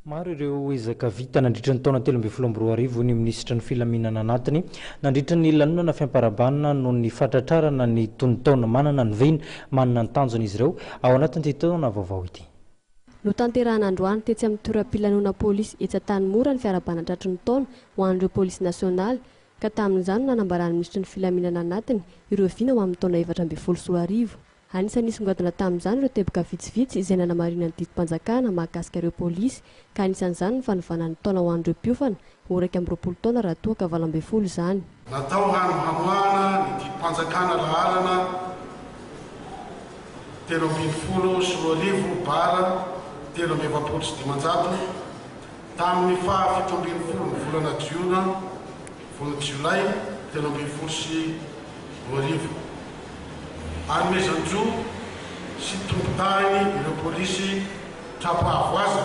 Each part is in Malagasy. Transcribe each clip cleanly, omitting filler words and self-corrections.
Maro ireo ezaka vita nandritra ny taona 2023 ny minisitry ny Filaminana anatiny nandritra ny lanonana fifampiarahabana noho ny hotratrarina ny taona Manana ny vina manana ny tanjona izy ireo ao anatin'ity taona vaovao ity. No tanterahana androany tetsy amin'ny toeram-pilanona polisy etsatany mora ny fiarabana tratry ny taona ho an'ireo polisy nasionaly ka tamin'izany nanambarany minisitry ny Filaminana anatiny ireo vina ho amin'ny taona 2024. Anisan'ny nisongadina tamin'izany ireo teboka vitsivitsy izay nanamarina ny didim-panjakana mahakasika ireo polisy ka anisan'izany ny fanovanan'ny taona ho an'ireo mpiofana oraika amin'ny 20 taona raha toa ka 20 izany. Natao hamohana ny didim-panjakana lahalana 13 bara 13 tamin'ny faha 17 ny volana jiona volana jolay 13 anomezanjo sy tompon-tany ireo polisy trapahavoaza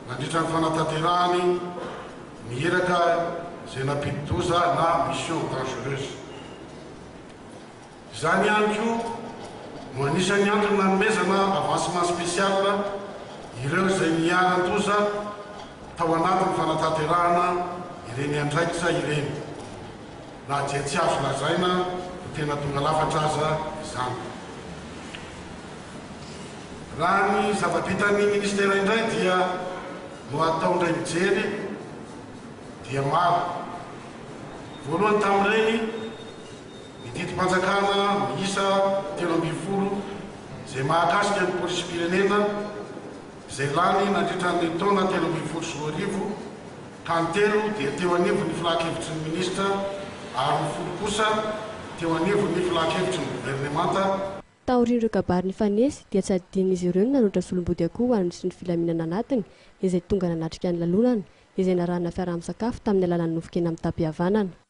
nandritra ny fanatanterahany mieraka izay nampidi-doza na mission dangereuse. Izany ihany koa no anisany antony nanomezana avancement spécial ireo izay nianan-doza tao anatin'ny fanatanterahana ireny andraikitra ireny na dia tsy azo lazaina tena tonga lafatra aza izany. Raha ny zava-bitan'ny minisitera indray dia no atao indray mijery dia maro. Voalohany tamin'ireny ny didim-panjakana miisa 13 izay mahakasika ny polisy pirenena izay lany nandritra ny taona 2024 ka ny 3 dia teo anivo ny filahakevitry ny minisitra ary ny 10 kosa teo anivo ny filahakevitry ny gouvernemanta. Taorian'ireo kabary ny fanesy dia tsy adin'izy ireo nanotra solombody akoho ho an'ny Filaminana anatiny izay tonga nanatrika ny lalonana izay narahana fiaraha-misakafo tamin'ny alalan'ny nofokena amin'ny tapihavanana.